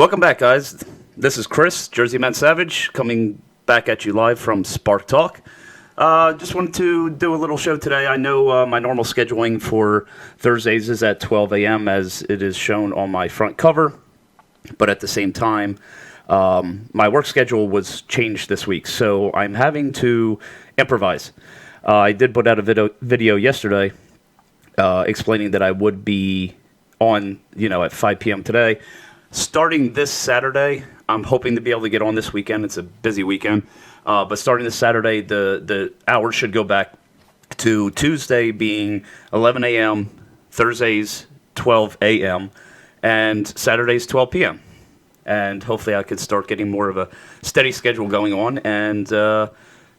Welcome back, guys. This is Chris, Jersey Man Savage, coming back at you live from Spark Talk. Just wanted to do a little show today. I know my normal scheduling for Thursdays is at 12 a.m. as it is shown on my front cover, but at the same time, my work schedule was changed this week, so I'm having to improvise. I did put out a video yesterday explaining that I would be on, at 5 p.m. today. Starting this Saturday, I'm hoping to be able to get on this weekend. It's a busy weekend. But starting this Saturday, the hours should go back to Tuesday being 11 a.m., Thursdays 12 a.m., and Saturdays 12 p.m. And hopefully I could start getting more of a steady schedule going on, and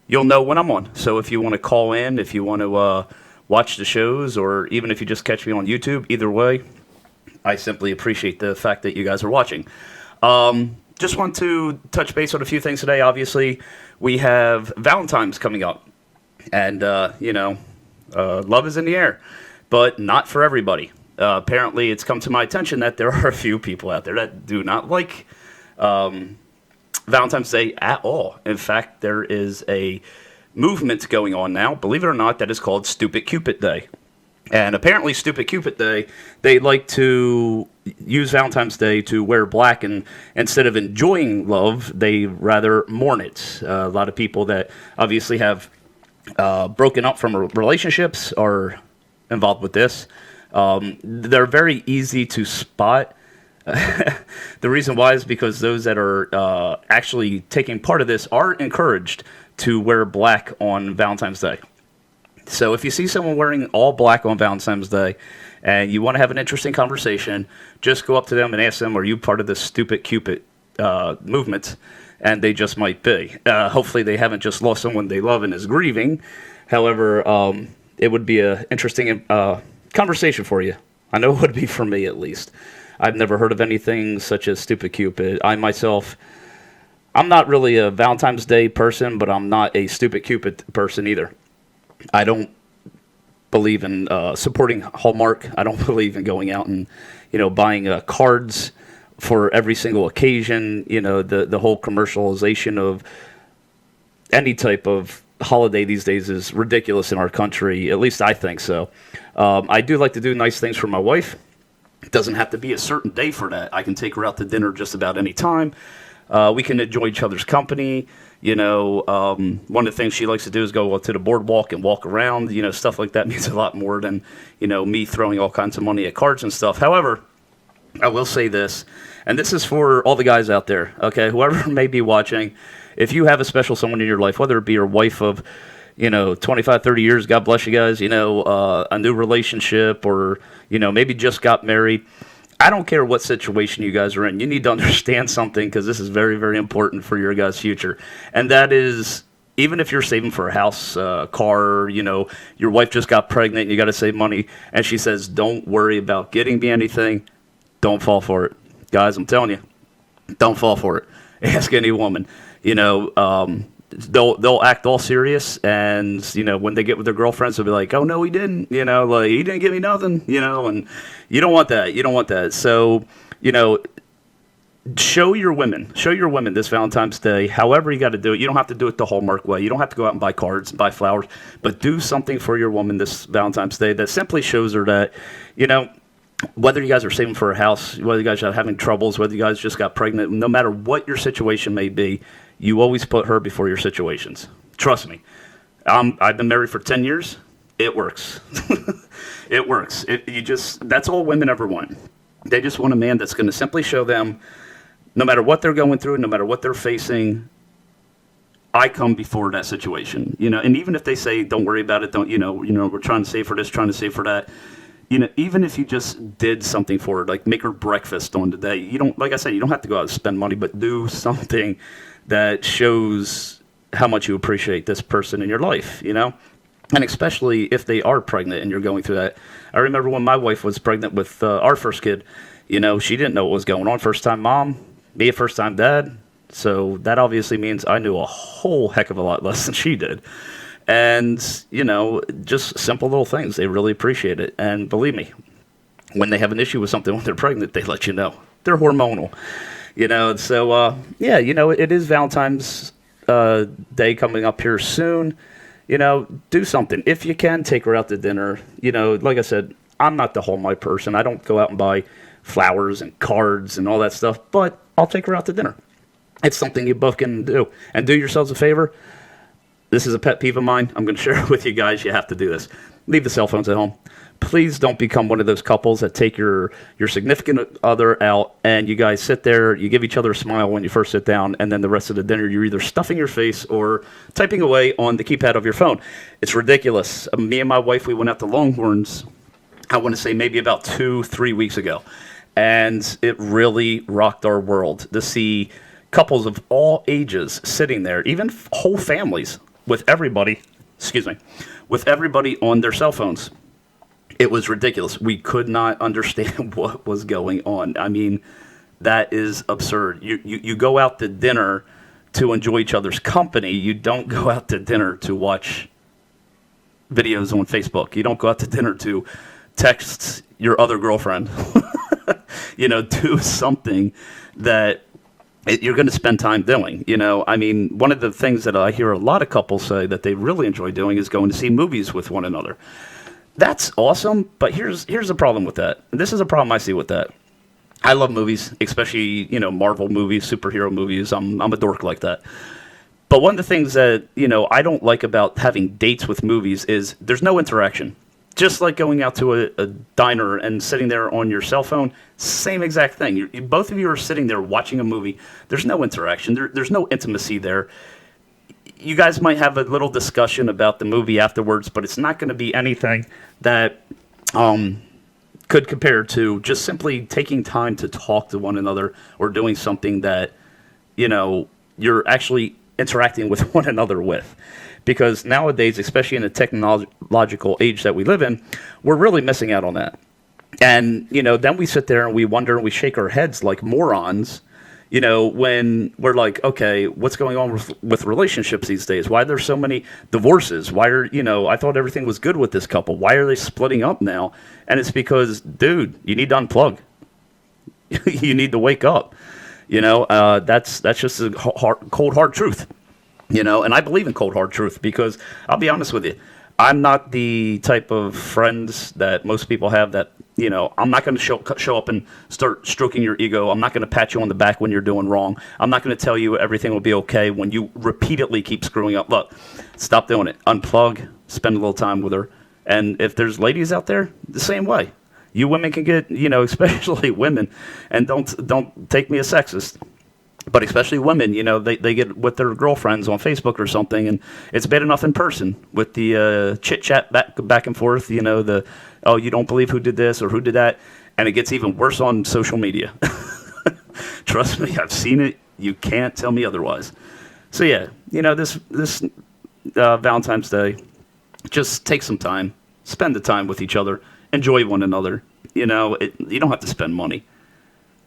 you'll know when I'm on. So if you want to call in, if you want to watch the shows, or even if you just catch me on YouTube, either way, I simply appreciate the fact that you guys are watching. Just want to touch base on a few things today. Obviously, we have Valentine's coming up. And, love is in the air. But not for everybody. Apparently, it's come to my attention that there are a few people out there that do not like Valentine's Day at all. In fact, there is a movement going on now, believe it or not, that is called Stupid Cupid Day. And apparently, Stupid Cupid Day, they like to use Valentine's Day to wear black, and instead of enjoying love, they rather mourn it. A lot of people that obviously have broken up from relationships are involved with this. They're very easy to spot. The reason why is because those that are actually taking part of this are encouraged to wear black on Valentine's Day. So if you see someone wearing all black on Valentine's Day and you want to have an interesting conversation, just go up to them and ask them, are you part of the Stupid Cupid movement? And they just might be. Hopefully they haven't just lost someone they love and is grieving. However, it would be an interesting conversation for you. I know it would be for me, at least. I've never heard of anything such as Stupid Cupid. I'm not really a Valentine's Day person, but I'm not a Stupid Cupid person either. I don't believe in supporting Hallmark. I don't believe in going out and, buying cards for every single occasion. The whole commercialization of any type of holiday these days is ridiculous in our country. At least I think so. I do like to do nice things for my wife. It doesn't have to be a certain day for that. I can take her out to dinner just about any time. We can enjoy each other's company. One of the things she likes to do is go to the boardwalk and walk around. Stuff like that means a lot more than, me throwing all kinds of money at cards and stuff. However, I will say this, and this is for all the guys out there, okay? Whoever may be watching, if you have a special someone in your life, whether it be your wife of, 25, 30 years, God bless you guys, a new relationship, or, maybe just got married, I don't care what situation you guys are in. You need to understand something, because this is very, very important for your guys' future. And that is, even if you're saving for a house, car, your wife just got pregnant and you got to save money, and she says, don't worry about getting me anything, don't fall for it. Guys, I'm telling you, don't fall for it. Ask any woman. They'll act all serious, and when they get with their girlfriends, they'll be like, "Oh no, he didn't," like he didn't give me nothing, and you don't want that. You don't want that. So, show your women this Valentine's Day. However you got to do it. You don't have to do it the Hallmark way. You don't have to go out and buy cards and buy flowers, but do something for your woman this Valentine's Day that simply shows her that, whether you guys are saving for a house, whether you guys are having troubles, whether you guys just got pregnant, no matter what your situation may be, you always put her before your situations. Trust me. I've been married for 10 years. It works. It works. That's all women ever want. They just want a man that's going to simply show them, no matter what they're going through, no matter what they're facing, I come before that situation. And even if they say, don't worry about it, don't, we're trying to save for this, trying to save for that, even if you just did something for her, like make her breakfast on the day, like I said, you don't have to go out and spend money, but do something that shows how much you appreciate this person in your life, and especially if they are pregnant and you're going through that. I remember when my wife was pregnant with our first kid, she didn't know what was going on. First time mom, me a first time dad. So that obviously means I knew a whole heck of a lot less than she did. And, just simple little things. They really appreciate it. And believe me, when they have an issue with something when they're pregnant, they let you know. They're hormonal. Yeah, it is Valentine's Day coming up here soon. Do something. If you can, take her out to dinner. Like I said, I'm not the Hallmark person. I don't go out and buy flowers and cards and all that stuff, but I'll take her out to dinner. It's something you both can do. And do yourselves a favor. This is a pet peeve of mine. I'm going to share it with you guys. You have to do this. Leave the cell phones at home. Please don't become one of those couples that take your significant other out and you guys sit there, you give each other a smile when you first sit down, and then the rest of the dinner you're either stuffing your face or typing away on the keypad of your phone. It's ridiculous. Me and my wife, we went out to Longhorns, I want to say maybe about 2-3 weeks ago, and it really rocked our world to see couples of all ages sitting there, even whole families with everybody on their cell phones. It was ridiculous. We could not understand what was going on. I mean, that is absurd. You go out to dinner to enjoy each other's company. You don't go out to dinner to watch videos on Facebook. You don't go out to dinner to text your other girlfriend. Do something that you're going to spend time doing. I mean, one of the things that I hear a lot of couples say that they really enjoy doing is going to see movies with one another. That's awesome, but here's the problem with that. This is a problem I see with that. I love movies, especially, Marvel movies, superhero movies. I'm a dork like that. But one of the things that, I don't like about having dates with movies is there's no interaction. Just like going out to a diner and sitting there on your cell phone, same exact thing. Both of you are sitting there watching a movie. There's no interaction. There's no intimacy there. You guys might have a little discussion about the movie afterwards, but it's not going to be anything that could compare to just simply taking time to talk to one another or doing something that, you're actually interacting with one another with. Because nowadays, especially in the technological age that we live in, we're really missing out on that. And, then we sit there and we wonder and we shake our heads like morons, when we're like, okay, what's going on with relationships these days? Why are there so many divorces? Why are, I thought everything was good with this couple. Why are they splitting up now? And it's because, dude, you need to unplug. You need to wake up. That's just a cold, hard truth. And I believe in cold, hard truth because I'll be honest with you. I'm not the type of friends that most people have that, I'm not going to show up and start stroking your ego. I'm not going to pat you on the back when you're doing wrong. I'm not going to tell you everything will be okay when you repeatedly keep screwing up. Look, stop doing it. Unplug, spend a little time with her. And if there's ladies out there, the same way. You women can get, especially women, and don't take me as sexist. But especially women, they get with their girlfriends on Facebook or something, and it's bad enough in person with the chit-chat back and forth, you don't believe who did this or who did that, and it gets even worse on social media. Trust me, I've seen it. You can't tell me otherwise. So yeah, this Valentine's Day, just take some time, spend the time with each other, enjoy one another. You don't have to spend money.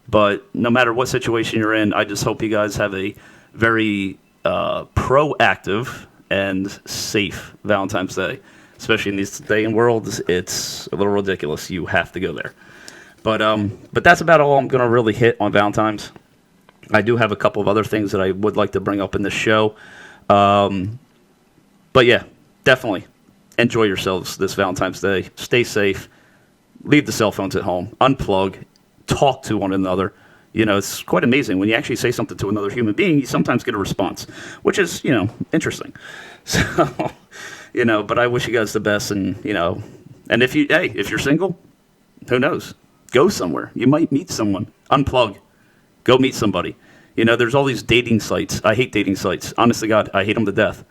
But no matter what situation you're in, I just hope you guys have a very proactive and safe Valentine's Day. Especially in these day and worlds, it's a little ridiculous. You have to go there. But that's about all I'm going to really hit on Valentine's. I do have a couple of other things that I would like to bring up in this show. But yeah, definitely enjoy yourselves this Valentine's Day. Stay safe. Leave the cell phones at home. Unplug. Talk to one another. It's quite amazing. When you actually say something to another human being, you sometimes get a response, which is, interesting. So, but I wish you guys the best. And, and if you're single, who knows? Go somewhere. You might meet someone. Unplug. Go meet somebody. There's all these dating sites. I hate dating sites. Honest to God, I hate them to death.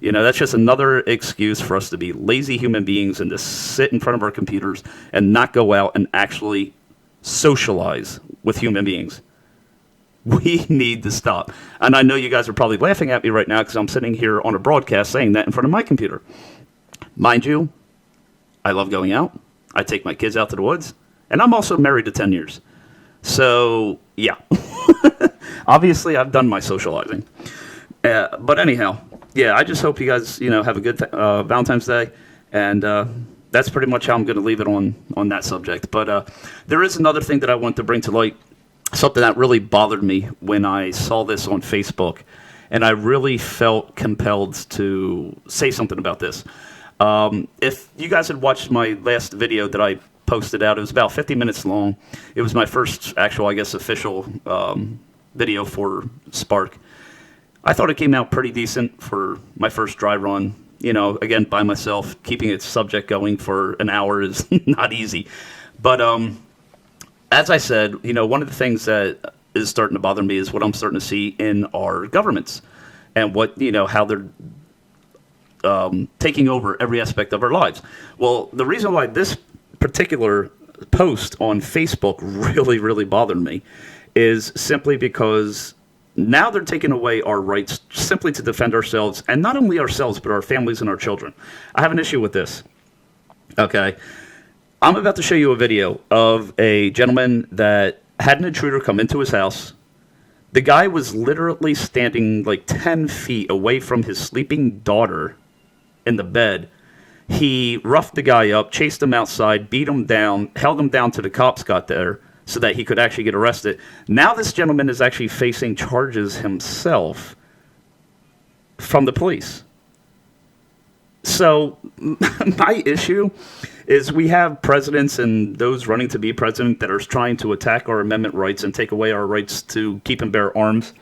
That's just another excuse for us to be lazy human beings and to sit in front of our computers and not go out and actually socialize with human beings. We need to stop. And I know you guys are probably laughing at me right now because I'm sitting here on a broadcast saying that in front of my computer. Mind you, I love going out. I take my kids out to the woods. And I'm also married to 10 years. So, yeah. Obviously, I've done my socializing. But anyhow, yeah, I just hope you guys, have a good Valentine's Day. And that's pretty much how I'm going to leave it on that subject. But there is another thing that I want to bring to light. something that really bothered me when I saw this on Facebook, and I really felt compelled to say something about this. If you guys had watched my last video that I posted out, it was about 50 minutes long. It was my first actual, I guess, official video for Spark. I thought it came out pretty decent for my first dry run. You know, again, by myself, keeping its subject going for an hour is not easy. But as I said, you know, one of the things that is starting to bother me is what I'm starting to see in our governments and what, you know, how they're taking over every aspect of our lives. Well, the reason why this particular post on Facebook really, really bothered me is simply because now they're taking away our rights simply to defend ourselves, and not only ourselves, but our families and our children. I have an issue with this. Okay. I'm about to show you a video of a gentleman that had an intruder come into his house. The guy was literally standing like 10 feet away from his sleeping daughter in the bed. He roughed the guy up, chased him outside, beat him down, held him down till the cops got there so that he could actually get arrested. Now this gentleman is actually facing charges himself from the police. So my issue is we have presidents and those running to be president that are trying to attack our amendment rights and take away our rights to keep and bear arms,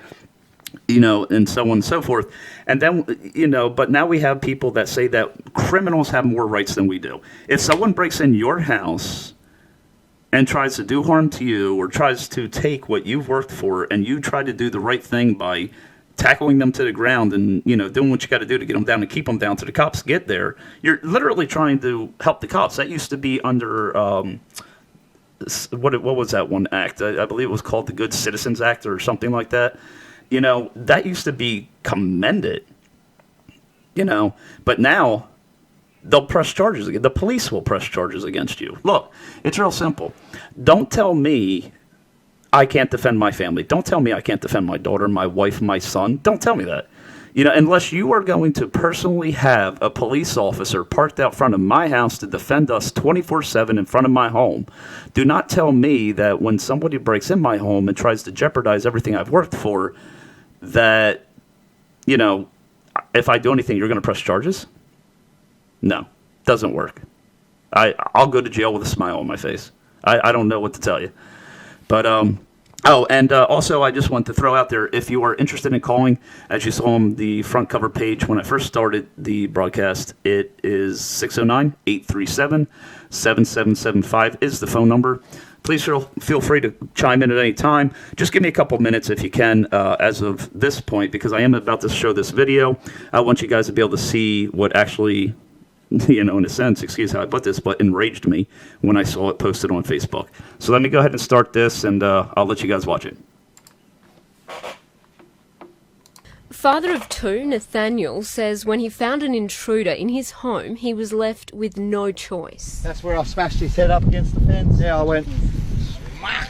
you know, and so on and so forth. And then, you know, but now we have people that say that criminals have more rights than we do. If someone breaks in your house and tries to do harm to you or tries to take what you've worked for and you try to do the right thing by tackling them to the ground and, you know, doing what you got to do to get them down and keep them down till the cops get there, you're literally trying to help the cops. That used to be under, what was that one act? I believe it was called the Good Citizens Act or something like that. You know, that used to be commended, you know, but now they'll press charges again. The police will press charges against you. Look, it's real simple. Don't tell me I can't defend my family. Don't tell me I can't defend my daughter, my wife, my son. Don't tell me that. You know, unless you are going to personally have a police officer parked out front of my house to defend us 24/7 in front of my home, do not tell me that when somebody breaks in my home and tries to jeopardize everything I've worked for, that, you know, if I do anything, you're going to press charges? No, doesn't work. I'll go to jail with a smile on my face. I don't know what to tell you. But, also I just want to throw out there, if you are interested in calling, as you saw on the front cover page when I first started the broadcast, it is 609-837-7775 is the phone number. Please feel free to chime in at any time. Just give me a couple minutes if you can as of this point, because I am about to show this video. I want you guys to be able to see what actually, you know, in a sense, excuse how I put this, but enraged me when I saw it posted on Facebook. So let me go ahead and start this, and I'll let you guys watch it. Father of two, Nathaniel, says when he found an intruder in his home, he was left with no choice. That's where I smashed his head up against the fence. Yeah, I went smack.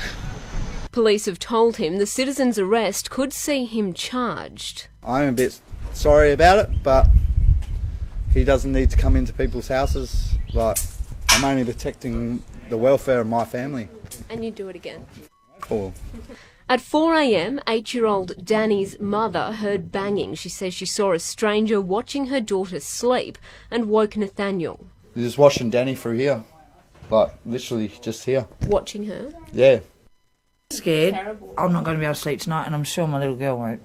Police have told him the citizen's arrest could see him charged. I'm a bit sorry about it, but he doesn't need to come into people's houses. Like, I'm only protecting the welfare of my family. And you do it again. Cool. At 4 a.m, 8-year-old Danny's mother heard banging. She says she saw a stranger watching her daughter sleep and woke Nathaniel. You're just watching Danny through here. Like, literally just here. Watching her? Yeah. Scared. I'm not going to be able to sleep tonight, and I'm sure my little girl won't.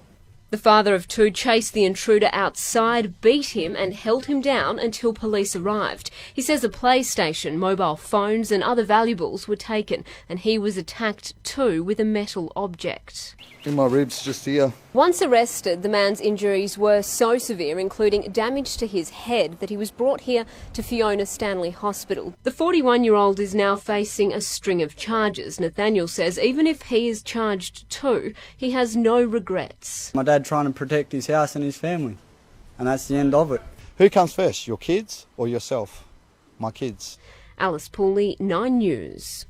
The father of two chased the intruder outside, beat him and held him down until police arrived. He says a PlayStation, mobile phones and other valuables were taken, and he was attacked too with a metal object. In my ribs, just here. Once arrested, the man's injuries were so severe, including damage to his head, that he was brought here to Fiona Stanley Hospital. The 41-year-old is now facing a string of charges. Nathaniel says even if he is charged too, he has no regrets. My dad trying to protect his house and his family, and that's the end of it. Who comes first, your kids or yourself? My kids. Alice Pooley, 9 News.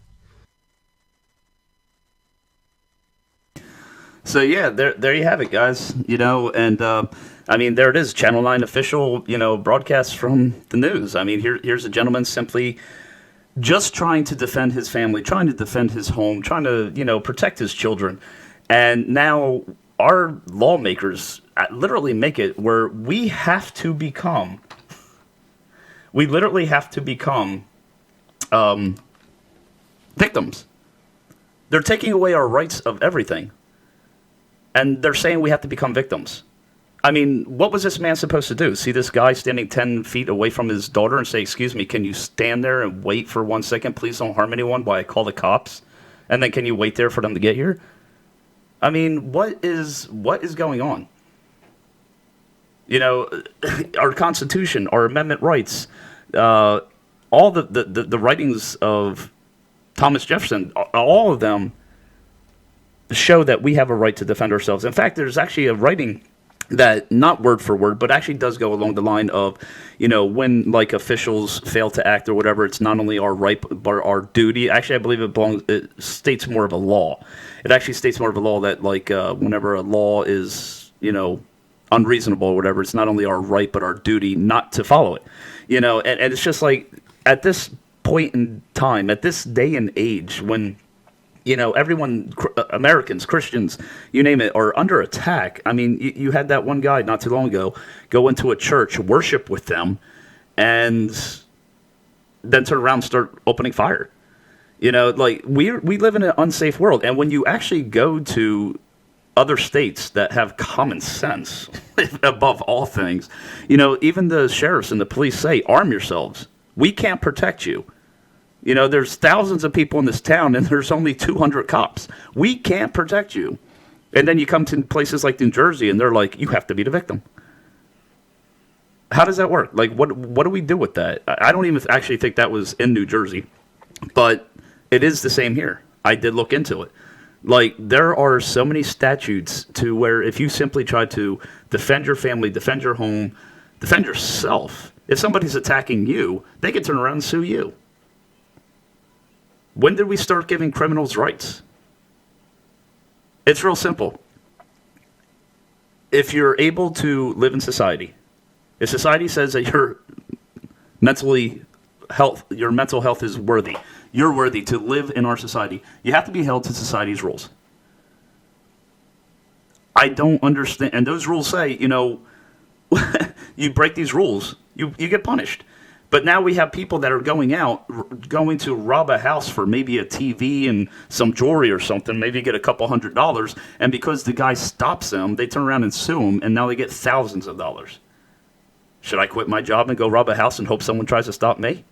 So yeah, there you have it, guys. You know, and I mean, there it is, Channel 9 official, you know, broadcast from the news. I mean, here's a gentleman simply just trying to defend his family, trying to defend his home, trying to, protect his children. And now our lawmakers literally make it where we literally have to become victims. They're taking away our rights of everything. And they're saying we have to become victims. I mean, what was this man supposed to do? See this guy standing 10 feet away from his daughter and say, "Excuse me, can you stand there and wait for 1 second? Please don't harm anyone while I call the cops. And then can you wait there for them to get here?" I mean, what is going on? Our Constitution, our amendment rights, all the writings of Thomas Jefferson, all of them show that we have a right to defend ourselves. In fact, there's actually a writing that, not word for word, but actually does go along the line of, when like officials fail to act or whatever, it's not only our right but our duty. Actually, I believe it states more of a law. It actually states more of a law that whenever a law is, unreasonable or whatever, it's not only our right but our duty not to follow it. And it's just like at this point in time, at this day and age when everyone, Americans, Christians, you name it, are under attack. I mean, you had that one guy not too long ago go into a church, worship with them, and then turn around and start opening fire. We live in an unsafe world. And when you actually go to other states that have common sense above all things, even the sheriffs and the police say, arm yourselves. We can't protect you. There's thousands of people in this town, and there's only 200 cops. We can't protect you. And then you come to places like New Jersey, and they're like, you have to be the victim. How does that work? Like, what do we do with that? I don't even actually think that was in New Jersey, but it is the same here. I did look into it. Like, there are so many statutes to where if you simply try to defend your family, defend your home, defend yourself, if somebody's attacking you, they can turn around and sue you. When did we start giving criminals rights? It's real simple. If you're able to live in society, if society says that your mental health is worthy, you're worthy to live in our society, you have to be held to society's rules. I don't understand. And those rules say, you break these rules, you get punished. But now we have people that are going to rob a house for maybe a TV and some jewelry or something, maybe get a couple $100, and because the guy stops them, they turn around and sue him, and now they get thousands of dollars. Should I quit my job and go rob a house and hope someone tries to stop me?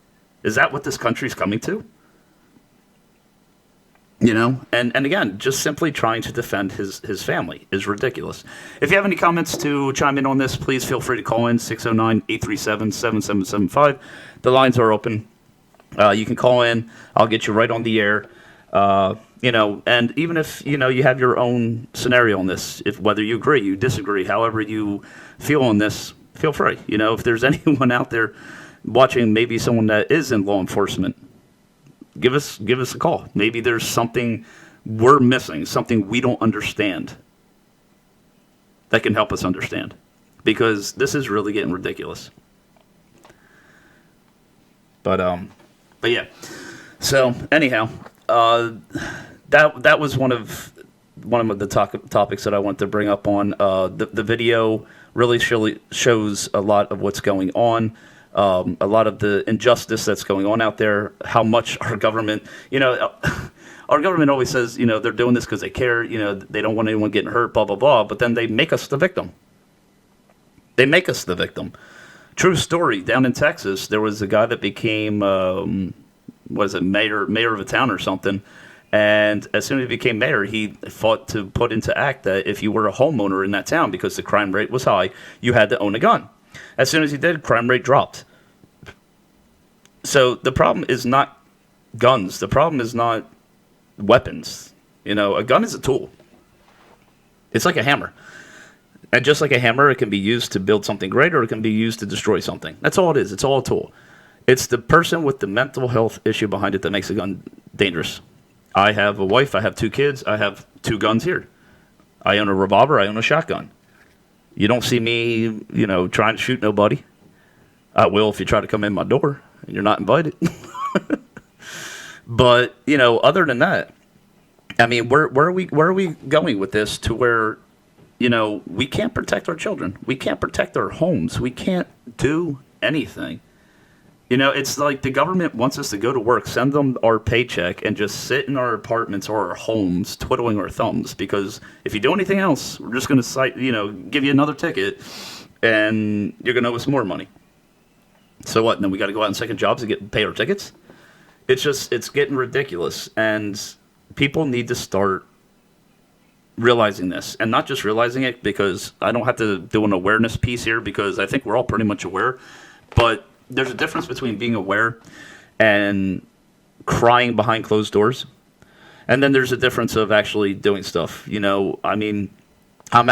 Is that what this country's coming to? And again, just simply trying to defend his family is ridiculous. If you have any comments to chime in on this, please feel free to call in 609-837-7775. The lines are open. You can call in. I'll get you right on the air. And even if, you have your own scenario on this, whether you agree, you disagree, however you feel on this, feel free. If there's anyone out there watching, maybe someone that is in law enforcement, give us a call. Maybe there's something we're missing, something we don't understand that can help us understand, because this is really getting ridiculous. But yeah. So anyhow, that was one of the topics that I want to bring up on. The video really shows a lot of what's going on. A lot of the injustice that's going on out there, how much our government, our government always says, they're doing this because they care, they don't want anyone getting hurt, blah, blah, blah, but then they make us the victim. They make us the victim. True story, down in Texas, there was a guy that became, mayor of a town or something, and as soon as he became mayor, he fought to put into act that if you were a homeowner in that town, because the crime rate was high, you had to own a gun. As soon as he did, crime rate dropped. So the problem is not guns. The problem is not weapons. A gun is a tool. It's like a hammer. And just like a hammer, it can be used to build something great, or it can be used to destroy something. That's all it is. It's all a tool. It's the person with the mental health issue behind it that makes a gun dangerous. I have a wife. I have 2 kids. I have 2 guns here. I own a revolver. I own a shotgun. You don't see me, trying to shoot nobody. I will if you try to come in my door and you're not invited. But, you know, other than that, I mean, where are we going with this to where, you know, we can't protect our children. We can't protect our homes. We can't do anything. You know, it's like the government wants us to go to work, send them our paycheck, and just sit in our apartments or our homes twiddling our thumbs. Because if you do anything else, we're just going to give you another ticket, and you're going to owe us more money. So what? And then we got to go out and second jobs to pay our tickets? It's getting ridiculous. And people need to start realizing this, and not just realizing it because I don't have to do an awareness piece here because I think we're all pretty much aware, but there's a difference between being aware and crying behind closed doors. And then there's a difference of actually doing stuff. You know, I mean, I'm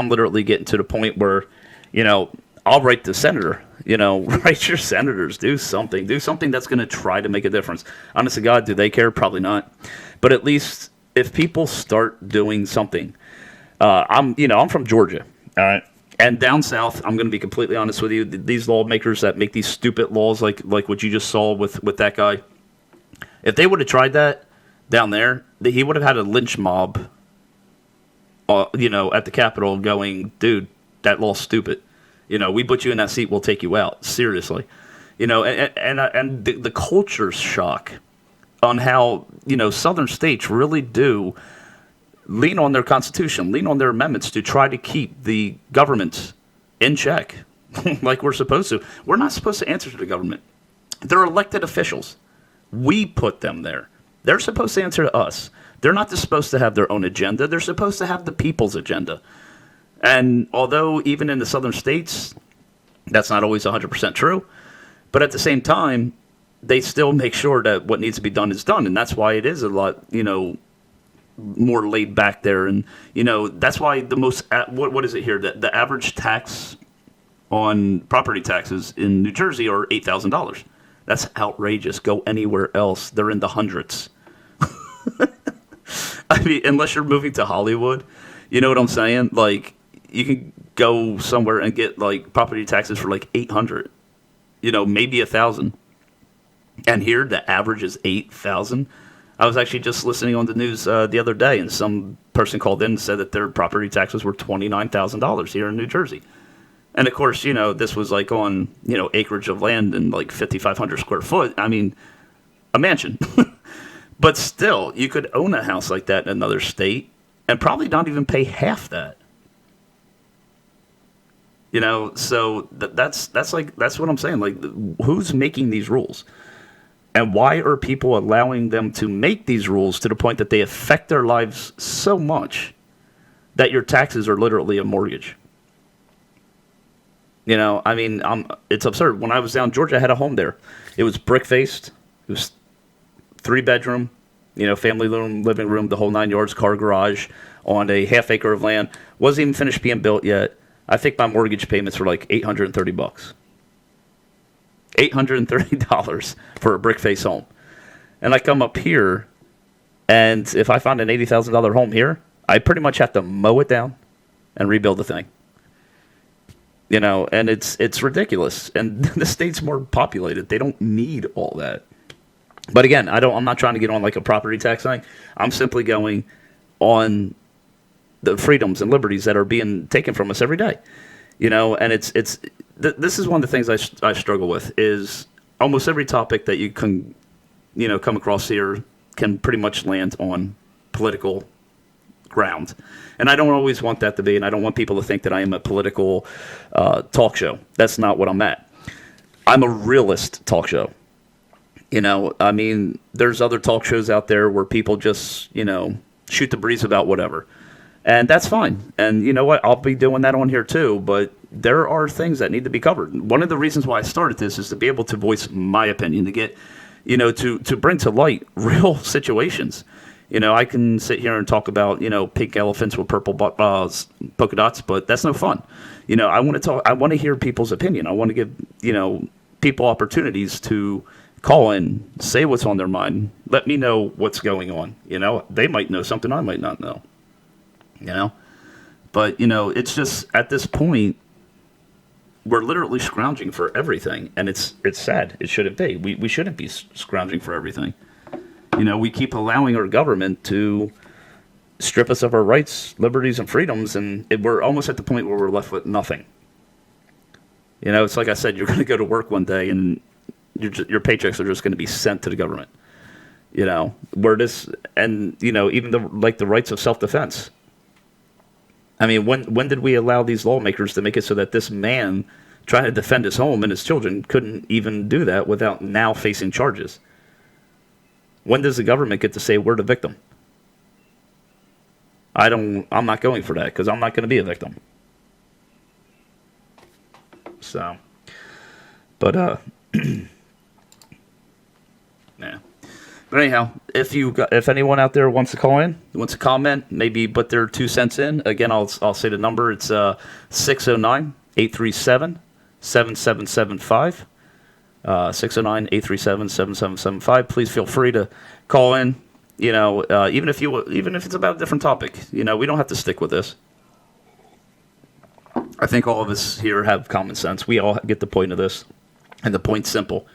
literally getting to the point where, you know, I'll write the senator, you know, write your senators, do something that's going to try to make a difference. Honest to God, do they care? Probably not. But at least if people start doing something, I'm from Georgia, all right? And down south, I'm going to be completely honest with you, these lawmakers that make these stupid laws like what you just saw with that guy, if they would have tried that down there, he would have had a lynch mob, you know, at the Capitol going, dude, that law's stupid. You know, we put you in that seat, we'll take you out. Seriously. You know, and the culture's shock on how, you know, southern states really do lean on their constitution, lean on their amendments to try to keep the government in check like we're supposed to. We're not supposed to answer to the government. They're elected officials. We put them there. They're supposed to answer to us. They're not just supposed to have their own agenda. They're supposed to have the people's agenda. And although even in the southern states, that's not always 100% true, but at the same time, they still make sure that what needs to be done is done. And that's why it is a lot, you know, more laid back there. And, you know, that's why the most, what is it here? The average tax on property taxes in New Jersey are $8,000. That's outrageous. Go anywhere else, they're in the hundreds. I mean, unless you're moving to Hollywood, you know what I'm saying? Like, you can go somewhere and get like property taxes for like 800, you know, maybe 1,000. And here the average is 8,000. I was actually just listening on the news the other day, and some person called in and said that their property taxes were $29,000 here in New Jersey. And of course, you know, this was like on, you know, acreage of land and like 5,500 square foot. I mean, a mansion. But still, you could own a house like that in another state and probably not even pay half that. You know, so that's what I'm saying. Like, who's making these rules? And why are people allowing them to make these rules to the point that they affect their lives so much that your taxes are literally a mortgage? You know, I mean, it's absurd. When I was down in Georgia, I had a home there. It was brick-faced. It was 3-bedroom, you know, family room, living room, the whole 9 yards, car garage on a half acre of land. Wasn't even finished being built yet. I think my mortgage payments were like $830. $830 for a brick face home. And I come up here, and if I find an $80,000 home here, I pretty much have to mow it down and rebuild the thing. You know, and it's ridiculous. And the state's more populated. They don't need all that. But again, I'm not trying to get on like a property tax thing. I'm simply going on the freedoms and liberties that are being taken from us every day. You know, and this is one of the things I struggle with is almost every topic that you can, you know, come across here can pretty much land on political ground. And I don't always want that to be, and I don't want people to think that I am a political talk show. That's not what I'm at. I'm a realist talk show. You know, I mean, there's other talk shows out there where people just, you know, shoot the breeze about whatever. And that's fine. And you know what? I'll be doing that on here too. But there are things that need to be covered. One of the reasons why I started this is to be able to voice my opinion, to get, you know, to bring to light real situations. You know, I can sit here and talk about, you know, pink elephants with purple polka dots, but that's no fun. You know, I want to hear people's opinion. I want to give, you know, people opportunities to call in, say what's on their mind. Let me know what's going on. You know, they might know something I might not know. You know, but you know, it's just at this point we're literally scrounging for everything, and it's sad. It shouldn't be. We shouldn't be scrounging for everything. You know, we keep allowing our government to strip us of our rights, liberties, and freedoms, and we're almost at the point where we're left with nothing. You know, it's like I said, you're going to go to work one day, and your paychecks are just going to be sent to the government. You know, and you know, even the rights of self-defense. I mean, when did we allow these lawmakers to make it so that this man trying to defend his home and his children couldn't even do that without now facing charges? When does the government get to say we're the victim? I'm not going for that because I'm not going to be a victim. So, but yeah. But anyhow, if anyone out there wants to call in, wants to comment, maybe put their 2 cents in, again, I'll say the number. It's 609-837-7775. 609-837-7775. Please feel free to call in. You know, even if it's about a different topic, you know, we don't have to stick with this. I think all of us here have common sense. We all get the point of this, and the point's simple: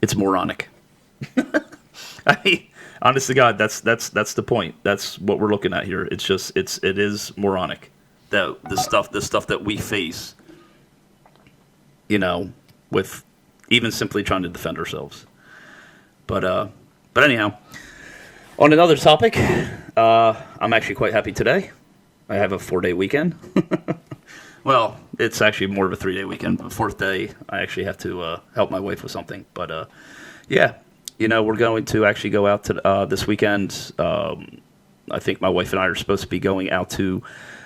it's moronic. I mean, honest to God, that's the point. That's what we're looking at here. It's just it is moronic. The stuff that we face. You know, with even simply trying to defend ourselves. But anyhow, on another topic, I'm actually quite happy today. I have a 4-day weekend. Well, it's actually more of a 3-day weekend. The 4th day, I actually have to help my wife with something. But yeah, you know, we're going to actually go out to this weekend. I think my wife and I are supposed to be going out to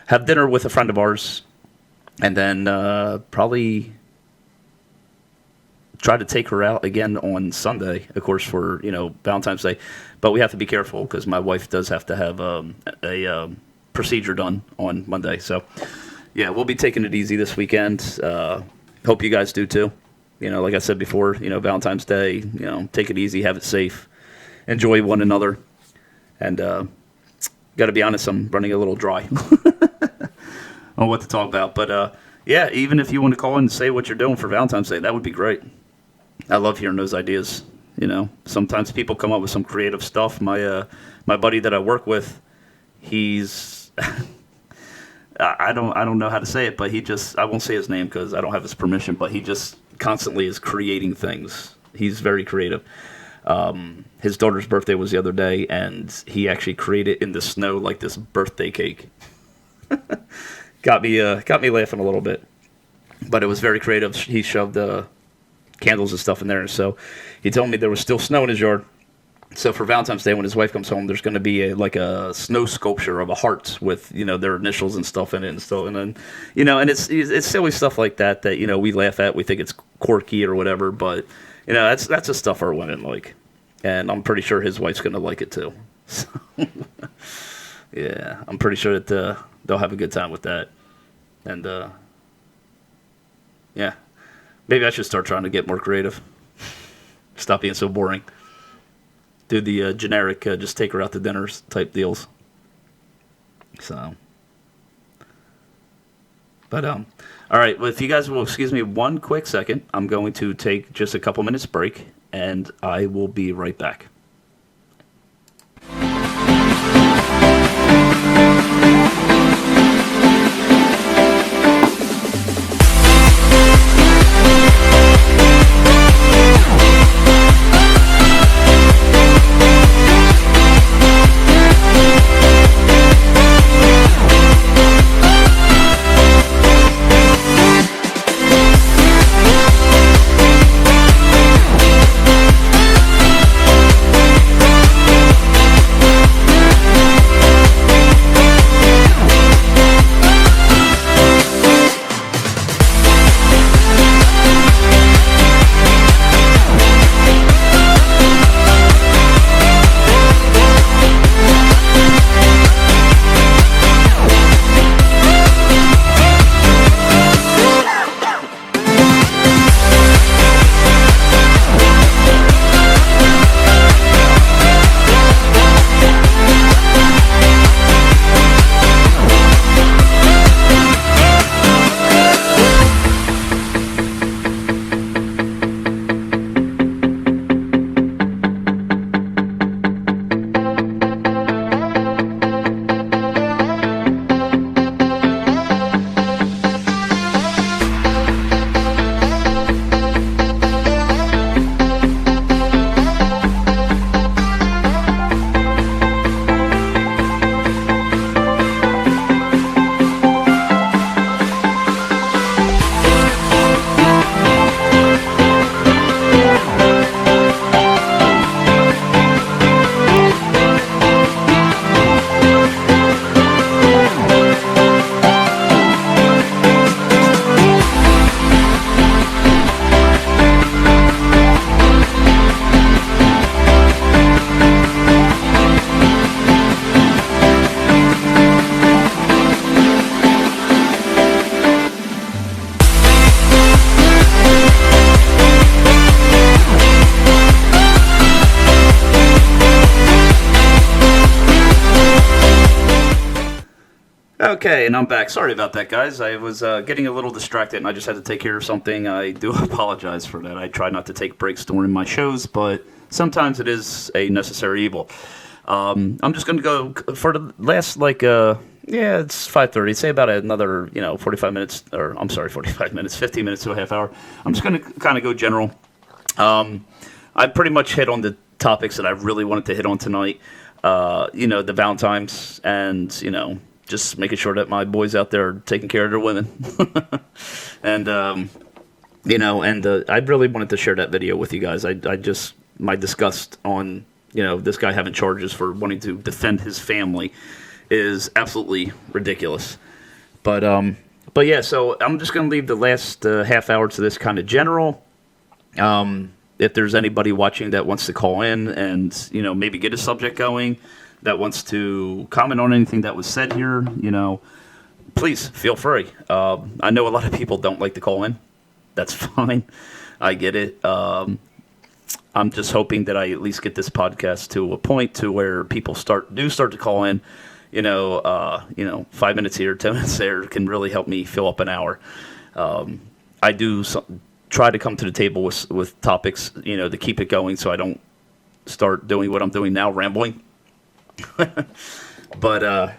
have dinner with a friend of ours, and then probably try to take her out again on Sunday, of course, for, you know, Valentine's Day. But we have to be careful because my wife does have to have a procedure done on Monday. So, yeah, we'll be taking it easy this weekend. Hope you guys do too. You know, like I said before, you know, Valentine's Day, you know, take it easy, have it safe, enjoy one another. And got to be honest, I'm running a little dry on what to talk about. But, yeah, even if you want to call in and say what you're doing for Valentine's Day, that would be great. I love hearing those ideas. You know, sometimes people come up with some creative stuff. My buddy that I work with, he's I don't know how to say it, but I won't say his name because I don't have his permission, but he just constantly is creating things. He's very creative. His daughter's birthday was the other day, and he actually created in the snow like this birthday cake. Got me laughing a little bit, but it was very creative. He shoved candles and stuff in there, so he told me there was still snow in his yard. So for Valentine's Day, when his wife comes home, there's going to be a snow sculpture of a heart with, you know, their initials and stuff in it, and so, and then, you know, and it's silly stuff like that you know, we laugh at, we think it's quirky or whatever, but you know, that's the stuff our women like, and I'm pretty sure his wife's going to like it too. So, yeah, I'm pretty sure that they'll have a good time with that, and yeah, maybe I should start trying to get more creative. Stop being so boring. Do the generic, just take her out to dinners type deals. So, but all right. Well, if you guys will excuse me one quick second, I'm going to take just a couple minutes break, and I will be right back. Okay, and I'm back. Sorry about that, guys. I was getting a little distracted, and I just had to take care of something. I do apologize for that. I try not to take breaks during my shows, but sometimes it is a necessary evil. I'm just going to go for the last, it's 5:30. Say about another, 45 minutes, 15 minutes to a half hour. I'm just going to kind of go general. I pretty much hit on the topics that I really wanted to hit on tonight. The Valentine's and, just making sure that my boys out there are taking care of their women. And, I really wanted to share that video with you guys. My disgust on, this guy having charges for wanting to defend his family is absolutely ridiculous. But yeah, so I'm just going to leave the last half hour to this kind of general. If there's anybody watching that wants to call in and, maybe get a subject going, that wants to comment on anything that was said here, please feel free. I know a lot of people don't like to call in. That's fine. I get it. I'm just hoping that I at least get this podcast to a point to where people start to call in. 5 minutes here, 10 minutes there can really help me fill up an hour. I do try to come to the table with topics, to keep it going so I don't start doing what I'm doing now, rambling. But,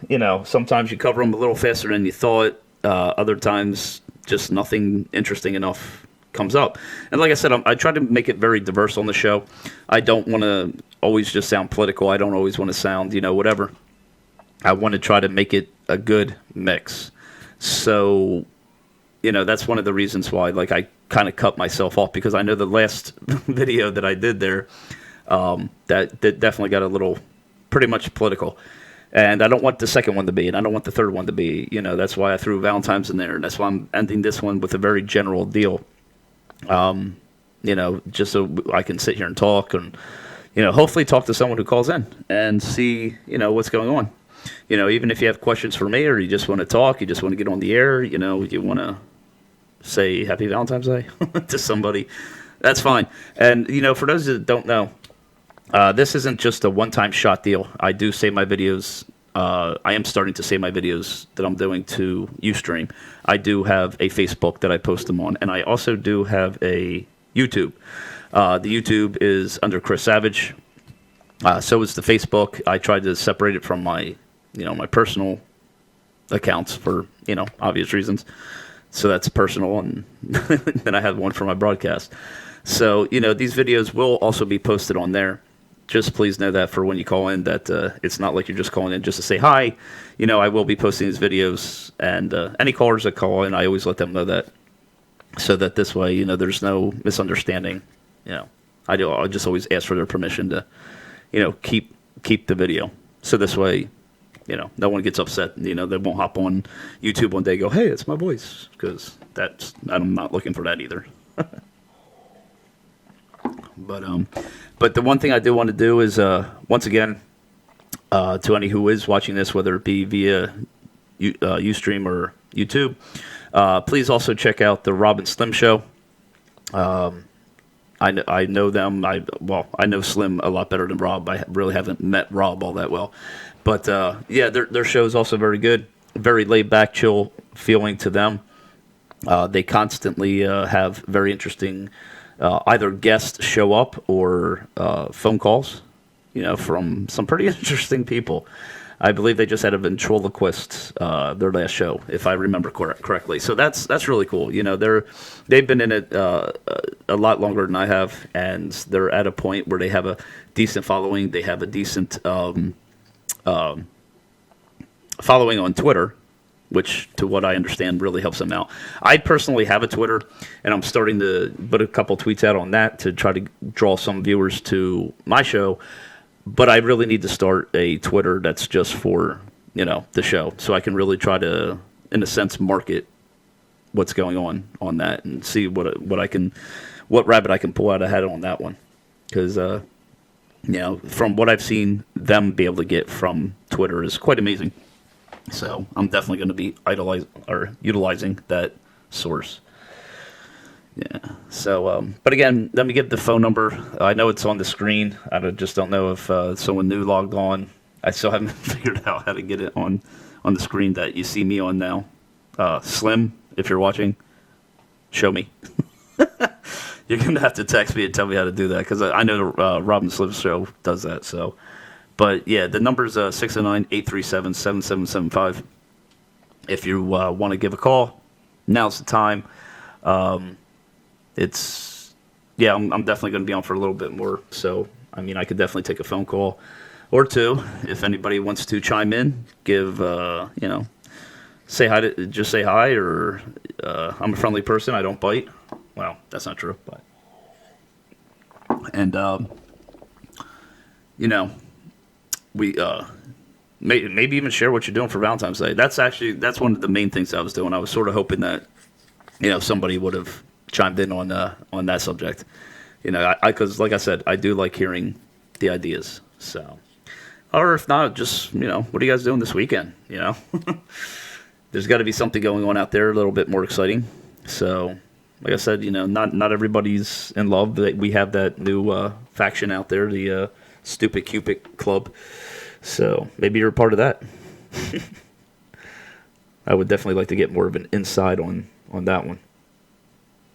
sometimes you cover them a little faster than you thought. Other times, just nothing interesting enough comes up. And like I said, I try to make it very diverse on the show. I don't want to always just sound political. I don't always want to sound, whatever. I want to try to make it a good mix. So, that's one of the reasons why, I kind of cut myself off, because I know the last video that I did there, that definitely got a little pretty much political. And I don't want the second one to be, and I don't want the third one to be. That's why I threw Valentine's in there, and that's why I'm ending this one with a very general deal. Just so I can sit here and talk and, hopefully talk to someone who calls in and see, what's going on. Even if you have questions for me or you just want to talk, you just want to get on the air, you want to say Happy Valentine's Day to somebody, that's fine. And, for those that don't know, this isn't just a one-time shot deal. I do save my videos. I am starting to save my videos that I'm doing to Ustream. I do have a Facebook that I post them on, and I also do have a YouTube. The YouTube is under Chris Savage. So is the Facebook. I tried to separate it from my, my personal accounts for, obvious reasons. So that's personal, and then I have one for my broadcast. So, these videos will also be posted on there. Just please know that for when you call in, that it's not like you're just calling in just to say hi. I will be posting these videos, and any callers that call in, I always let them know that, so that this way, there's no misunderstanding. I'll just always ask for their permission to, keep the video. So this way, no one gets upset. They won't hop on YouTube one day and go, hey, it's my voice, because I'm not looking for that either. But the one thing I do want to do is, once again, to any who is watching this, whether it be via Ustream or YouTube, please also check out the Rob and Slim Show. I know them. I know Slim a lot better than Rob. I really haven't met Rob all that well. But, their show is also very good. Very laid-back, chill feeling to them. They constantly have very interesting either guests show up or phone calls, from some pretty interesting people. I believe they just had a ventriloquist their last show, if I remember correctly. So that's really cool. They've been in it a lot longer than I have, and they're at a point where they have a decent following. They have a decent following on Twitter, which, to what I understand, really helps them out. I personally have a Twitter, and I'm starting to put a couple tweets out on that to try to draw some viewers to my show. But I really need to start a Twitter that's just for, the show, so I can really try to, in a sense, market what's going on that and see what rabbit I can pull out of hat on that one. Because, from what I've seen them be able to get from Twitter is quite amazing. So I'm definitely going to be utilizing that source. Yeah. So, but again, let me give the phone number. I know it's on the screen. I just don't know if someone new logged on. I still haven't figured out how to get it on on the screen that you see me on now. Slim, if you're watching, show me. You're going to have to text me and tell me how to do that, because I know the Robin Slim show does that. So, but yeah, the number's 609-837-7775. If you want to give a call, now's the time. I'm definitely going to be on for a little bit more. So, I mean, I could definitely take a phone call or two if anybody wants to chime in, give, say hi just say hi, or I'm a friendly person. I don't bite. Well, that's not true, but, and, we, maybe even share what you're doing for Valentine's Day. That's one of the main things I was doing. I was sort of hoping that, somebody would have chimed in on that subject. Because like I said, I do like hearing the ideas. So, or if not, just, what are you guys doing this weekend? There's got to be something going on out there a little bit more exciting. So, like I said, not everybody's in love. We have that new faction out there, the Stupid Cupid Club. So maybe you're a part of that. I would definitely like to get more of an insight on that one.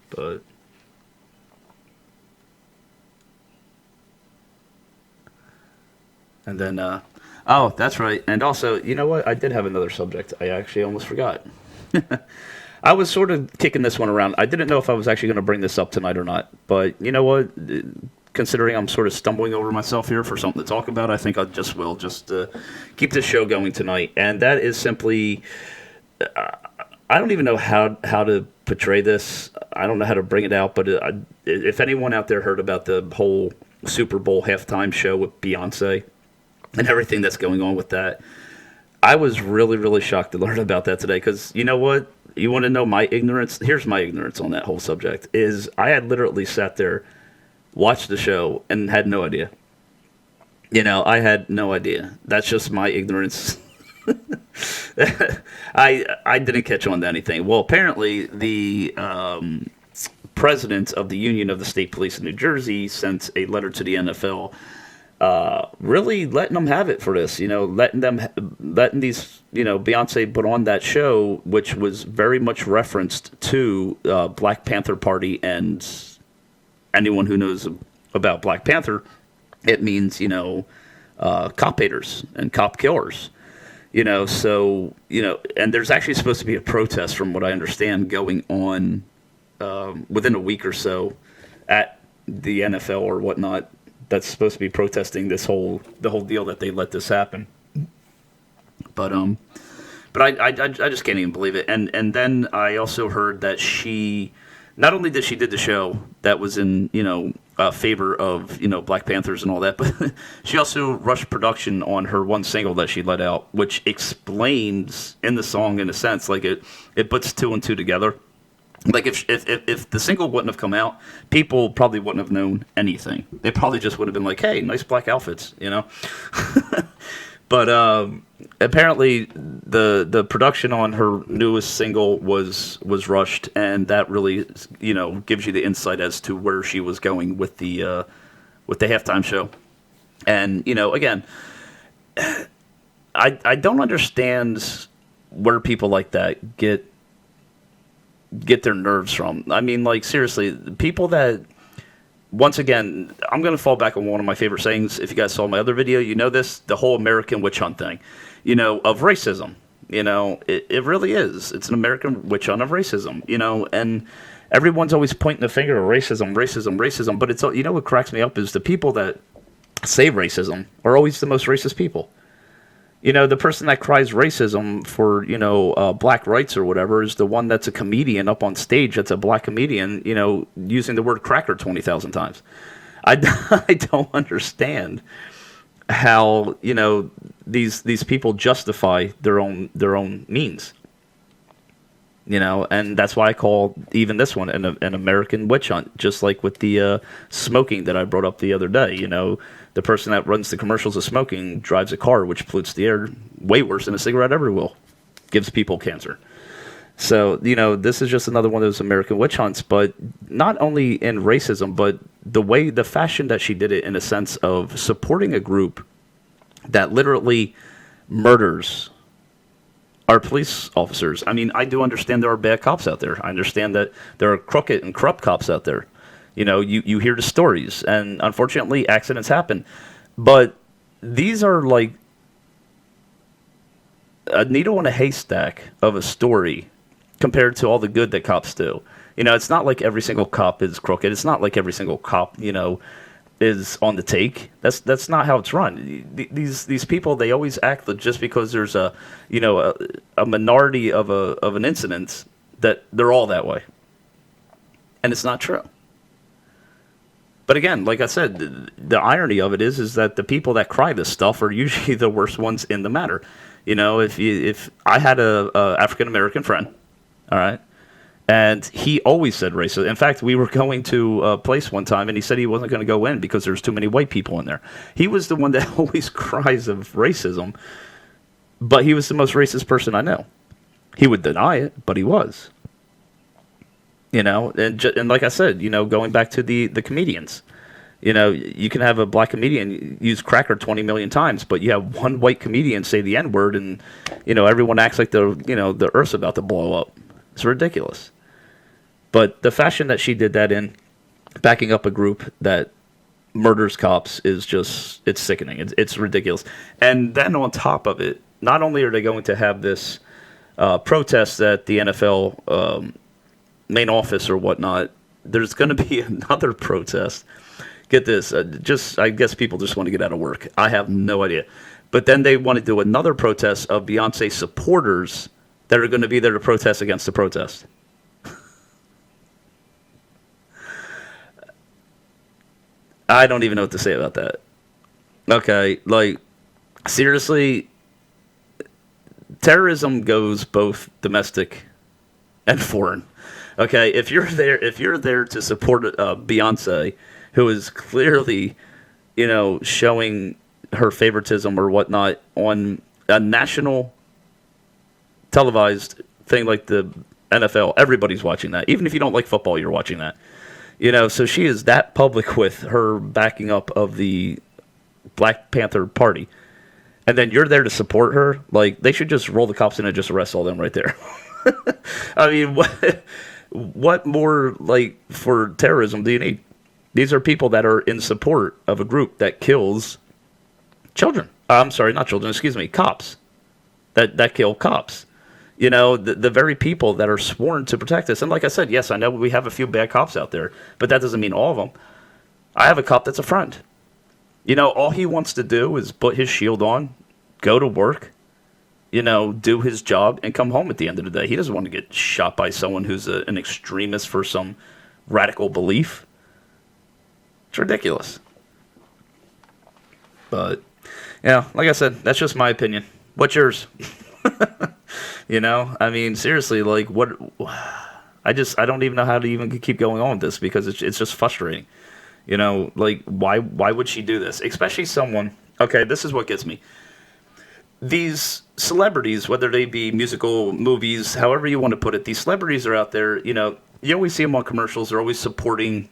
But and then oh, that's right. And also, you know what? I did have another subject. I actually almost forgot. I was sort of kicking this one around. I didn't know if I was actually going to bring this up tonight or not. But you know what? Considering I'm sort of stumbling over myself here for something to talk about, I think I just will keep this show going tonight. And that is simply, I don't even know how to portray this. I don't know how to bring it out. But if anyone out there heard about the whole Super Bowl halftime show with Beyonce and everything that's going on with that, I was really, really shocked to learn about that today. Because you know what? You want to know my ignorance? Here's my ignorance on that whole subject. Is I had literally sat there, watched the show, and had no idea. I had no idea. That's just my ignorance. I didn't catch on to anything. Well, apparently the president of the Union of the State Police in New Jersey sent a letter to the NFL, really letting them have it for this. Letting these, Beyonce put on that show, which was very much referenced to Black Panther Party. And anyone who knows about Black Panther, it means, cop haters and cop killers. So, and there's actually supposed to be a protest, from what I understand, going on within a week or so at the NFL or whatnot, that's supposed to be protesting the whole deal that they let this happen. But I just can't even believe it. And then I also heard that she, not only did she did the show that was in, favor of, Black Panthers and all that, but she also rushed production on her one single that she let out, which explains in the song, in a sense, like it puts two and two together. Like if the single wouldn't have come out, people probably wouldn't have known anything. They probably just would have been like, hey, nice black outfits, But apparently the production on her newest single was rushed, and that really gives you the insight as to where she was going with the halftime show. And again, I don't understand where people like that get their nerves from. I mean, like, seriously, people that, once again, I'm going to fall back on one of my favorite sayings. If you guys saw my other video, this, the whole American witch hunt thing, of racism. It really is. It's an American witch hunt of racism, and everyone's always pointing the finger at racism. But it's, what cracks me up is the people that say racism are always the most racist people. The person that cries racism for, black rights or whatever is the one that's a comedian up on stage that's a black comedian, using the word cracker 20,000 times. I don't understand how, these people justify their own means. And that's why I call even this one an American witch hunt, just like with the smoking that I brought up the other day. The person that runs the commercials of smoking drives a car which pollutes the air way worse than a cigarette ever will, gives people cancer. So, this is just another one of those American witch hunts, but not only in racism, but the fashion that she did it, in a sense of supporting a group that literally murders our police officers. I mean, I do understand there are bad cops out there. I understand that there are crooked and corrupt cops out there. You know, you hear the stories, and unfortunately, accidents happen. But these are like a needle in a haystack of a story compared to all the good that cops do. You know, it's not like every single cop is crooked. It's not like every single cop, you know, is on the take. That's not how it's run. These people, they always act that just because there's a, you know, a minority of an incident that they're all that way, and it's not true. But again, like I said, the irony of it is that the people that cry this stuff are usually the worst ones in the matter. You know, if I had a African American friend, all right, and he always said racist. In fact, we were going to a place one time, and he said he wasn't going to go in because there's too many white people in there. He was the one that always cries of racism, but he was the most racist person I know. He would deny it, but he was. You know, and like I said, you know, going back to the comedians, you know, you can have a black comedian use cracker 20 million times, but you have one white comedian say the N-word, and, you know, everyone acts like the Earth's about to blow up. It's ridiculous. But the fashion that she did that in, backing up a group that murders cops, is just, it's sickening. It's ridiculous. And then on top of it, not only are they going to have this protest at the NFL main office or whatnot, there's going to be another protest. Get this, I guess people just want to get out of work. I have no idea. But then they want to do another protest of Beyonce supporters that are going to be there to protest against the protest. I don't even know what to say about that. Okay, like, seriously, terrorism goes both domestic and foreign. Okay, if you're there to support Beyonce, who is clearly, you know, showing her favoritism or whatnot on a national televised thing like the NFL, everybody's watching that. Even if you don't like football, you're watching that. You know, so she is that public with her backing up of the Black Panther Party. And then you're there to support her? Like, they should just roll the cops in and just arrest all them right there. I mean, what more, like, for terrorism do you need? These are people that are in support of a group that kills children. I'm sorry, not children, excuse me, cops. That kill cops. You know, the very people that are sworn to protect us. And like I said, yes, I know we have a few bad cops out there, but that doesn't mean all of them. I have a cop that's a friend. You know, all he wants to do is put his shield on, go to work, you know, do his job, and come home at the end of the day. He doesn't want to get shot by someone who's an extremist for some radical belief. It's ridiculous. But, yeah, like I said, that's just my opinion. What's yours? You know, I mean, seriously, like, what? I don't even know how to even keep going on with this, because it's just frustrating. You know, like, why would she do this? Especially someone, okay, this is what gets me. These celebrities, whether they be musical, movies, however you want to put it, these celebrities are out there, you know, you always see them on commercials, they're always supporting,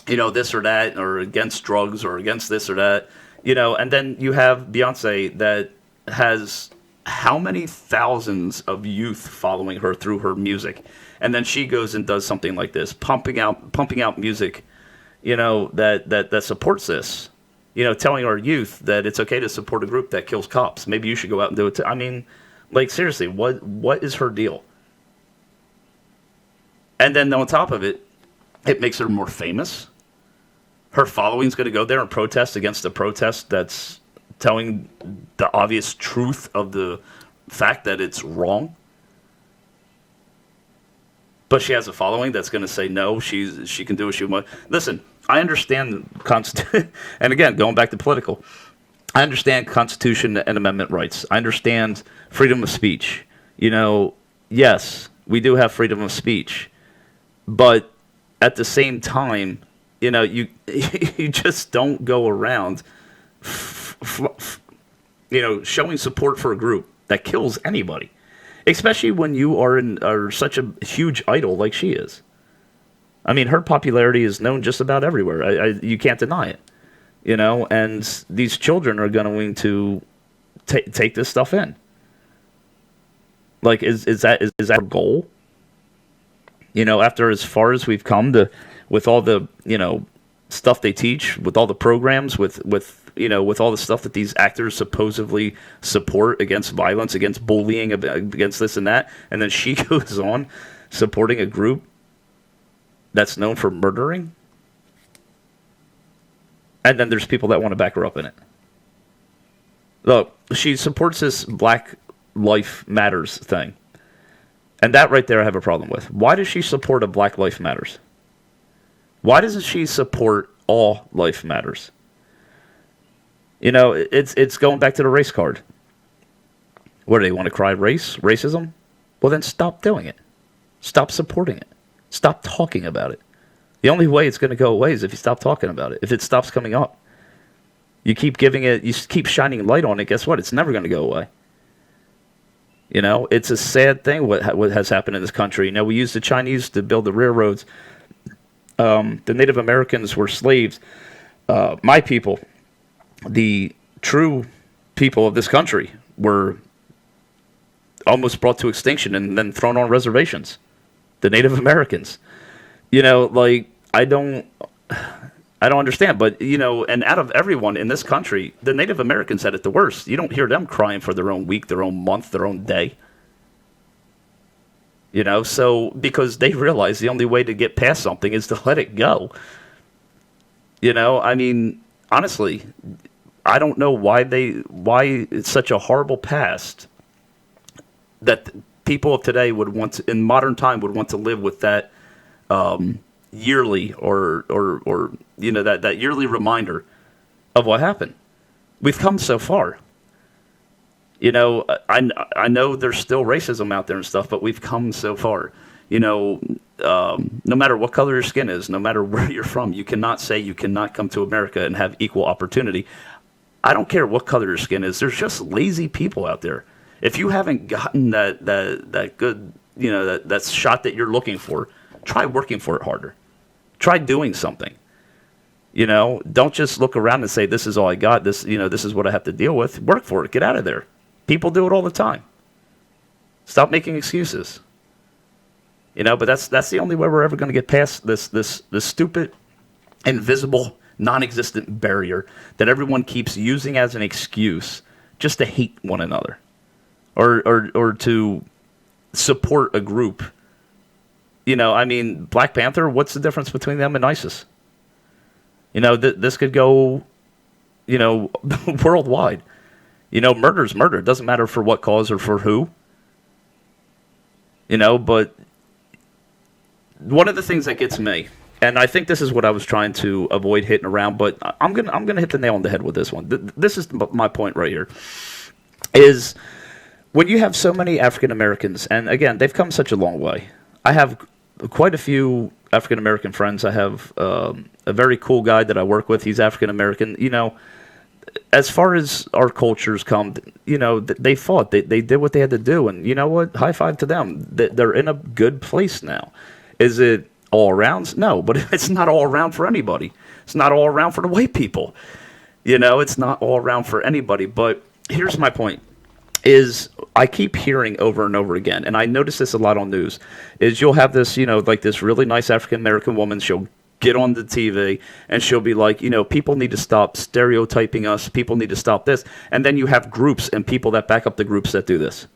you know, this or that, or against drugs, or against this or that, you know, and then you have Beyonce that has how many thousands of youth following her through her music, and then she goes and does something like this, pumping out music, you know, that supports this, you know, telling our youth that it's okay to support a group that kills cops. Maybe you should go out and do it too. I mean, like, seriously, what is her deal? And then on top of it, it makes her more famous. Her following's going to go there and protest against a protest that's telling the obvious truth of the fact that it's wrong. But she has a following that's going to say no, she can do what she wants. Listen, I understand and again, going back to political, I understand Constitution and Amendment rights. I understand freedom of speech. You know, yes, we do have freedom of speech, but at the same time, you know, you just don't go around you know, showing support for a group that kills anybody, especially when you are such a huge idol like she is. I mean, her popularity is known just about everywhere. You can't deny it, you know, and these children are going to take this stuff in. Like, is that our goal? You know, after as far as we've come to, with all the, you know, stuff they teach, with all the programs, with you know, with all the stuff that these actors supposedly support against violence, against bullying, against this and that, and then she goes on supporting a group that's known for murdering, and then there's people that want to back her up in it. Look, she supports this Black Life Matters thing, and that right there I have a problem with. Why does she support a Black Life Matters? Why doesn't she support all life matters? You know, it's going back to the race card. What do they want to cry? Racism? Well, then stop doing it. Stop supporting it. Stop talking about it. The only way it's going to go away is if you stop talking about it. If it stops coming up, you keep giving it, you keep shining light on it. Guess what? It's never going to go away. You know, it's a sad thing what has happened in this country. You know, we used the Chinese to build the railroads. The Native Americans were slaves. My people, the true people of this country, were almost brought to extinction and then thrown on reservations. The Native Americans. You know, like, I don't understand. But, you know, and out of everyone in this country, the Native Americans had it the worst. You don't hear them crying for their own week, their own month, their own day. You know, so because they realize the only way to get past something is to let it go. You know, I mean, honestly, I don't know why it's such a horrible past that people of today would want to, in modern time, would want to live with that yearly or you know, that yearly reminder of what happened. We've come so far. You know, I know there's still racism out there and stuff, but we've come so far. You know, no matter what color your skin is, no matter where you're from, you cannot say you cannot come to America and have equal opportunity. I don't care what color your skin is. There's just lazy people out there. If you haven't gotten that good, you know, that shot that you're looking for, try working for it harder. Try doing something. You know, don't just look around and say, this is all I got. This, you know, this is what I have to deal with. Work for it. Get out of there. People do it all the time. Stop making excuses. You know, but that's the only way we're ever going to get past this stupid, invisible, non-existent barrier that everyone keeps using as an excuse just to hate one another, or to support a group. You know, I mean, Black Panther. What's the difference between them and ISIS? You know, this could go, you know, worldwide. You know, murder's murder. It doesn't matter for what cause or for who. You know, but one of the things that gets me, and I think this is what I was trying to avoid hitting around, but I'm gonna hit the nail on the head with this one. This is my point right here. Is when you have so many African Americans, and again, they've come such a long way. I have quite a few African American friends. I have a very cool guy that I work with. He's African American. You know, as far as our cultures come, you know, they fought. They did what they had to do. And you know what? High five to them. They're in a good place now. Is it all around? No, but it's not all around for anybody. It's not all around for the white people. You know, it's not all around for anybody. But here's my point. Is I keep hearing over and over again, and I notice this a lot on news, is you'll have this, you know, like this really nice African-American woman, she'll get on the TV, and she'll be like, you know, people need to stop stereotyping us, people need to stop this, and then you have groups and people that back up the groups that do this.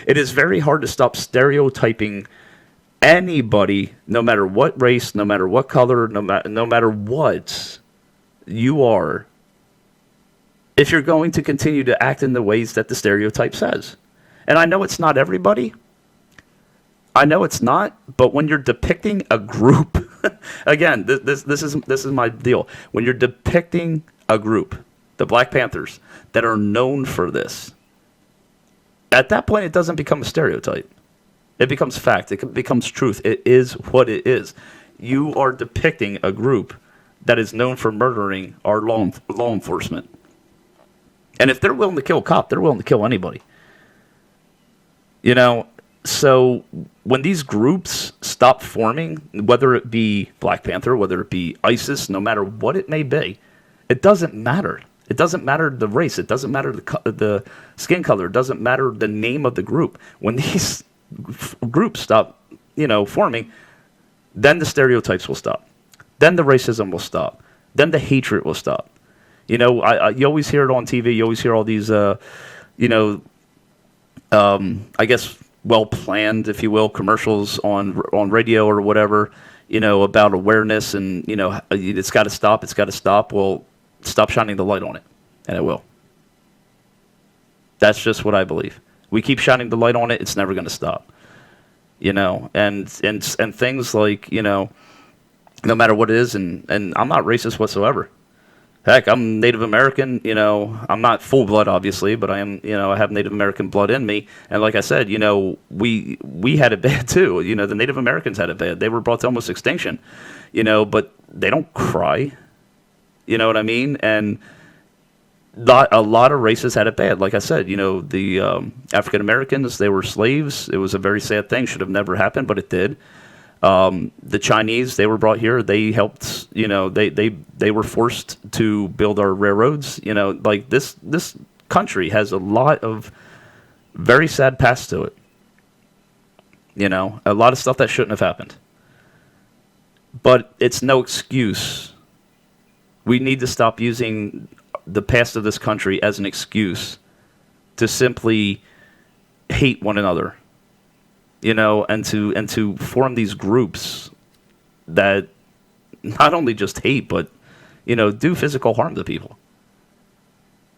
It is very hard to stop stereotyping anybody, no matter what race, no matter what color, no matter what you are, if you're going to continue to act in the ways that the stereotype says. And I know it's not everybody. I know it's not, but when you're depicting a group, again, this is my deal. When you're depicting a group, the Black Panthers, that are known for this, at that point it doesn't become a stereotype. It becomes fact. It becomes truth. It is what it is. You are depicting a group that is known for murdering our law enforcement. And if they're willing to kill a cop, they're willing to kill anybody. You know, so when these groups stop forming, whether it be Black Panther, whether it be ISIS, no matter what it may be, it doesn't matter. It doesn't matter the race. It doesn't matter the skin color. It doesn't matter the name of the group. When these groups stop, forming, then the stereotypes will stop. Then the racism will stop. Then the hatred will stop. You always hear it on TV. You always hear all these, I guess, well-planned, if you will, commercials on radio or whatever, about awareness and, it's got to stop. It's got to stop. Well, stop shining the light on it, and it will. That's just what I believe. We keep shining the light on it, it's never going to stop. And things like, no matter what it is, and I'm not racist whatsoever. Heck, I'm Native American, I'm not full blood, obviously, but I am, I have Native American blood in me. And like I said, we had it bad too. The Native Americans had it bad. They were brought to almost extinction, but they don't cry. You know what I mean? And a lot of races had it bad. Like I said, the African Americans, they were slaves. It was a very sad thing. Should have never happened, but it did. The Chinese, they were brought here. They helped, they were forced to build our railroads. Like this country has a lot of very sad past to it. A lot of stuff that shouldn't have happened. But it's no excuse. We need to stop using the past of this country as an excuse to simply hate one another. And to form these groups that not only just hate, but, do physical harm to people.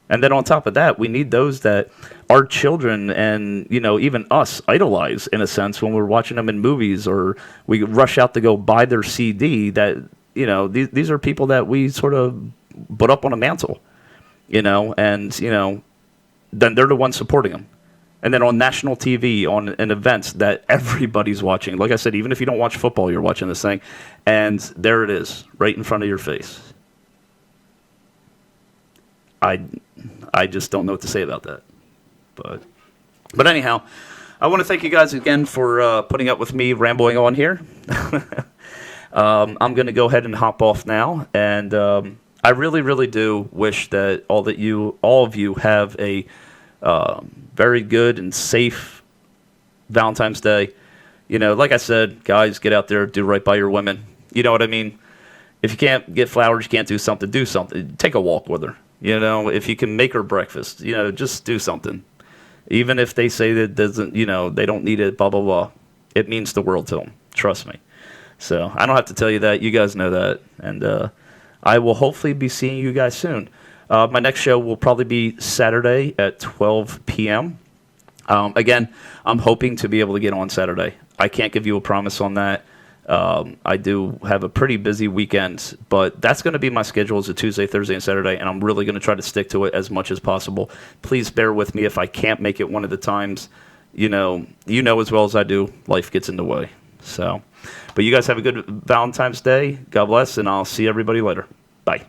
And then on top of that, we need those that our children and, even us idolize, in a sense, when we're watching them in movies or we rush out to go buy their CD, that, these are people that we sort of put up on a mantle, and, then they're the ones supporting them. And then on national TV, on events that everybody's watching. Like I said, even if you don't watch football, you're watching this thing. And there it is, right in front of your face. I just don't know what to say about that. But anyhow, I want to thank you guys again for putting up with me rambling on here. I'm going to go ahead and hop off now. And I really, really do wish that all of you have a very good and safe Valentine's Day. Like I said, guys, get out there, do right by your women. You know what I mean? If you can't get flowers, you can't do something, do something. Take a walk with her. If you can make her breakfast, just do something. Even if they say that doesn't, they don't need it, blah, blah, blah. It means the world to them. Trust me. So I don't have to tell you that. You guys know that. And I will hopefully be seeing you guys soon. My next show will probably be Saturday at 12 p.m. Again, I'm hoping to be able to get on Saturday. I can't give you a promise on that. I do have a pretty busy weekend, but that's going to be my schedule as a Tuesday, Thursday, and Saturday, and I'm really going to try to stick to it as much as possible. Please bear with me if I can't make it one of the times. You know as well as I do, life gets in the way. So, but you guys have a good Valentine's Day. God bless, and I'll see everybody later. Bye.